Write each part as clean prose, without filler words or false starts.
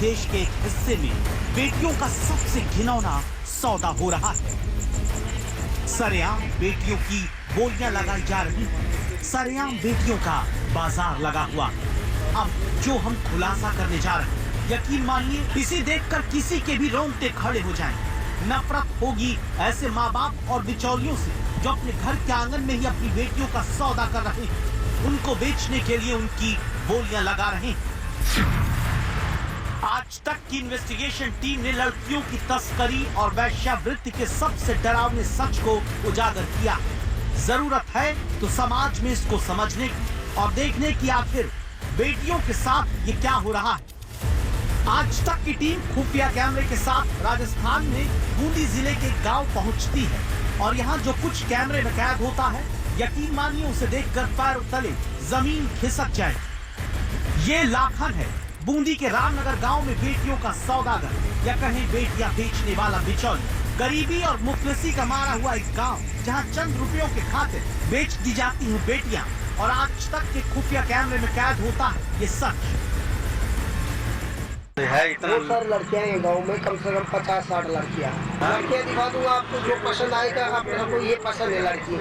देश के एक हिस्से में बेटियों का सबसे घिनौना सौदा हो रहा है। सरेआम बेटियों की बोलियां लगाई जा रही हैं। सरेआम बेटियों का बाजार लगा हुआ है। अब जो हम खुलासा करने जा रहे हैं, यकीन मानिए इसे देखकर किसी के भी रोंगटे खड़े हो जाएंगे। नफरत होगी ऐसे माँ बाप और बिचौलियों से जो अपने घर के आंगन में ही अपनी बेटियों का सौदा कर रहे हैं, उनको बेचने के लिए उनकी बोलियां लगा रहे हैं। आज तक की इन्वेस्टिगेशन टीम ने लड़कियों की तस्करी और वेश्यावृत्ति के सबसे डरावने सच को उजागर किया। जरूरत है तो समाज में इसको समझने और देखने की आखिर बेटियों के साथ ये क्या हो रहा है। आज तक की टीम खुफिया कैमरे के साथ राजस्थान में बूंदी जिले के गांव पहुंचती है और यहाँ जो कुछ कैमरे में कैद होता है, यकीन मानिए उसे देखकर पैरों तले जमीन खिसक जाए। ये लाखन है, बूंदी के रामनगर गांव में बेटियों का सौदागर या कहें बेटियां बेचने वाला बिचौलिया। गरीबी और मुफलिसी का मारा हुआ एक गांव जहां चंद रुपयों के खातिर बेच दी जाती हैं बेटियां और आज तक के खुफिया कैमरे में कैद होता है ये सच। बहुत सारी लड़कियां हैं गांव में, कम से कम 50-60 लड़कियां। लड़कियां दिखा दूंगा आपको, जो पसंद आएगा आपको ये पसंद है लड़की,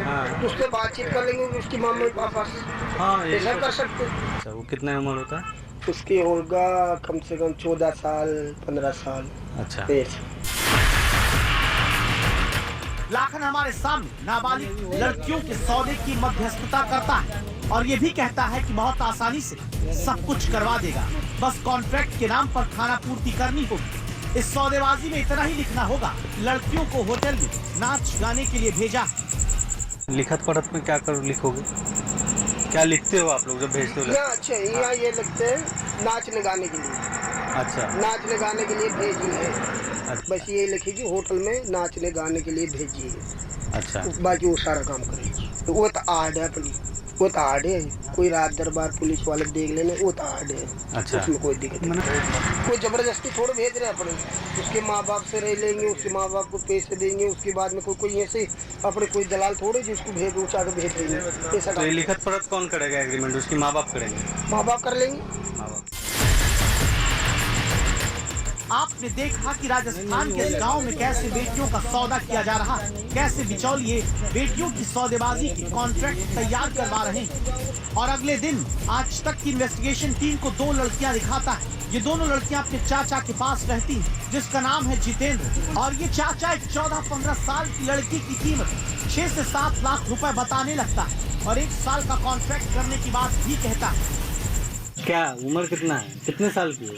उससे बातचीत कर लेंगे उसकी मम्मी पापा से, ऐसा कर सकते। वो कितना उम्र होता है उसकी? होगा कम से कम 14 साल 15 साल। अच्छा। लाखन हमारे सामने नाबालिग लड़कियों के सौदे की मध्यस्थता करता है और ये भी कहता है कि बहुत आसानी से सब कुछ करवा देगा, बस कॉन्ट्रैक्ट के नाम पर खाना पूर्ति करनी होगी। इस सौदेबाजी में इतना ही लिखना होगा, लड़कियों को होटल में नाच गाने के लिए भेजा। लिखत पढ़त में क्या कर लिखोगे, क्या लिखते हो आप लोग जब भेजते हो? अच्छा, यहाँ ये लिखते हैं नाचने गाने के लिए। अच्छा, नाचने गाने के लिए भेजिए। अच्छा। बस ये लिखिए होटल में नाचने गाने के लिए भेजिए। अच्छा। बाकी वो सारा काम करेगी। तो वो तो आर्ट है अपनी, वो तो आर्ट है। कोई रात दरबार पुलिस वाले देख लेने, वो तो आर्ट है। अच्छा। उसमें कोई दिक्कत नहीं। कोई जबरदस्ती थोड़ा भेज रहे अपने, उसके माँ बाप से रह लेंगे, उसके माँ बाप को पैसे देंगे, उसके बाद में कोई ऐसे अपने कोई दलाल थोड़े जो उसको भेज ऊँचा के भेज देंगे। ऐसा तो ये लिखत पढ़त कौन करेगा एग्रीमेंट? उसकी माँ बाप करेंगे? माँ बाप कर लेंगे। माँ बाप। आपने देखा कि राजस्थान के इस गांव में कैसे बेटियों का सौदा किया जा रहा है, कैसे बिचौलिए बेटियों की सौदेबाजी के कॉन्ट्रैक्ट तैयार करवा रहे हैं। और अगले दिन आज तक की इन्वेस्टिगेशन टीम को 2 लड़कियां दिखाता है। ये दोनों लड़कियां अपने चाचा के पास रहती हैं, जिसका नाम है जितेंद्र। और ये चाचा एक 14-15 साल की लड़की की कीमत 6 से 7 लाख रुपए बताने लगता है और 1 साल का कॉन्ट्रैक्ट करने की बात भी कहता है। क्या उम्र कितना है, कितने साल की है?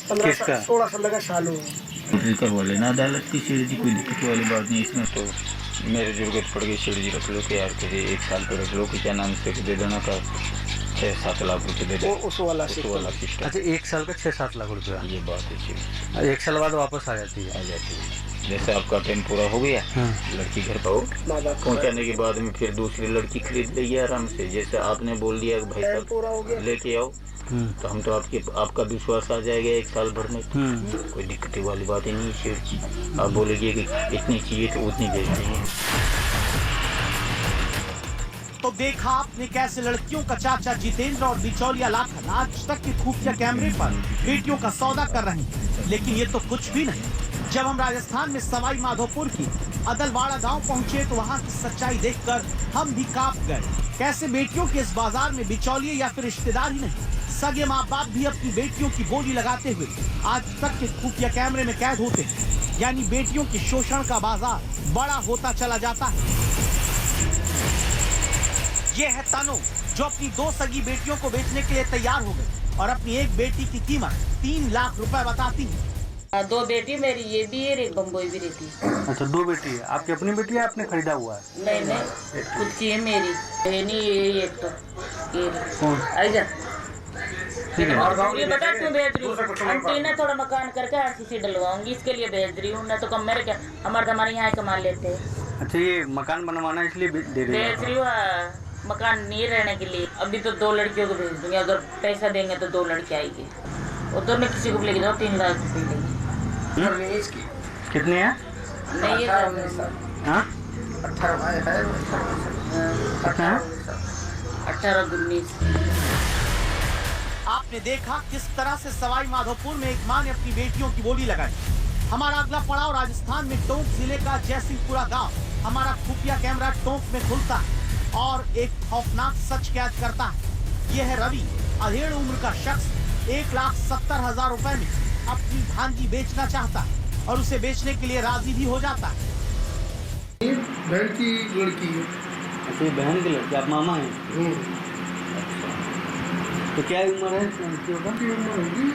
16-17 साल हो। करवा लेना अदालत की सीढ़ी जी, कोई दिक्कत वाली बात नहीं इसमें। तो मेरे जरूरत पड़ गई सीढ़ी जी रख लो कि यार कहे 1 साल पे रख लो कि क्या नाम से दे देना का 6-7 लाख रुपए दे दो उस वाला सिस्टम। अच्छा, 1 साल का 6-7 लाख रुपया? ये बात है। 1 साल बाद वापस आ जाती है? जैसे आपका टाइम पूरा हो गया, लड़की घर पाओ पहुँचाने के बाद में फिर दूसरी लड़की खरीद लेगी आराम से। जैसे आपने बोल दिया भाई साहब लेके आओ, तो हम तो आपका विश्वास आ जाएगा 1 साल भर में। कोई दिक्कत वाली बात ही नहीं है। आप बोलेंगे कि इतनी चाहिए तो उतनी दे देंगे। तो देखा आपने कैसे लड़कियों का चाचा जितेंद्र और बिचौलिया लाखन आज तक के खुफिया कैमरे पर बेटियों का सौदा कर रहे हैं। लेकिन ये तो कुछ भी नहीं। जब हम राजस्थान में सवाई माधोपुर की अदलवाड़ा गांव पहुंचे तो वहां की सच्चाई देखकर हम भी कांप गए। कैसे बेटियों के इस बाजार में बिचौलिए या फिर रिश्तेदार ही नहीं, सगे माँ बाप भी अपनी बेटियों की बोली लगाते हुए आज तक के खुफिया कैमरे में कैद होते हैं। यानी बेटियों के शोषण का बाजार बड़ा होता चला जाता है। ये है तनु, जो अपनी 2 सगी बेटियों को बेचने के लिए तैयार हो गई और अपनी एक बेटी की कीमत 3 लाख रुपए बताती है। 2 बेटी मेरी, ये भी है, एक बम्बई भी रहती है। अच्छा, 2 बेटी है आपकी? अपनी बेटी है आपने खरीदा हुआ है? नहीं, खुद की है मेरी। नहीं, ये एक तो कौन? आइजा ठीक है। और ये बता क्यों भेज रही हूँ? आंटी ने थोड़ा मकान करके RCC डलवाऊंगी, इसके लिए भेज रही हूँ। ना तो कम मेरे क्या, हमारे यहाँ कमा लेते हैं। अच्छा, ये मकान बनवाना इसलिए दे रही है? भेज रही हूँ मकान नहीं रहने के लिए। अभी तो 2 लड़कियों को भेज दूंगी, अगर पैसा देंगे तो 2 लड़की आएगी। वो तो मैं किसी को लेके जाऊँ 3 लाख रुपये लेगी। कितने हैं? नहीं, ये 18 18-19। आपने देखा किस तरह से सवाई माधोपुर में एक मां ने अपनी बेटियों की बोली लगाई। हमारा अगला पड़ाव राजस्थान में टोंक जिले का जयसिंहपुरा गांव। हमारा खुफिया कैमरा टोंक में खुलता है और एक खौफनाक सच कैद करता है। यह है रवि, अधेड़ उम्र का शख्स 1,70,000 रुपए में अपनी भांजी बेचना चाहता है और उसे बेचने के लिए राजी भी हो जाता है। बहन की लड़की है। अच्छा, बहन की लड़की, आप मामा हैं? तो क्या उम्र है लड़कियों का? उनकी उम्र होगी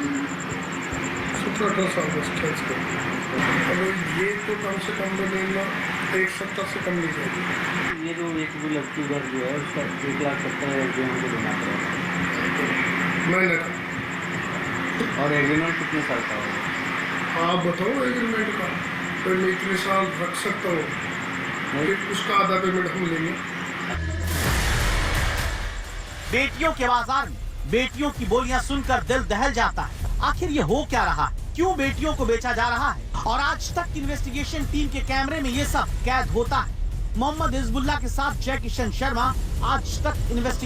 17-18 साल बस खेच कर। और ये तो कम से कम लेना 1,70,000 से कम नहीं जाएगी। ये जो एक भी लड़की घर जो है उसका 1,70,000 एग्रीमेंट देना पड़ेगा महीने का। और एग्रीमेंट कितने साल का होगा? आप बताओ एग्रीमेंट का, तो मैं इतने साल रख सकता हूँ, उसका आधा पेमेंट हम लेंगे। बेटियों के बाजार में बेटियों की बोलियां सुनकर दिल दहल जाता है। आखिर ये हो क्या रहा है? क्यों बेटियों को बेचा जा रहा है? और आज तक इन्वेस्टिगेशन टीम के कैमरे में ये सब कैद होता है। मोहम्मद हिजबुल्लाह के साथ जय किशन शर्मा, आज तक इन्वेस्टिगेशन।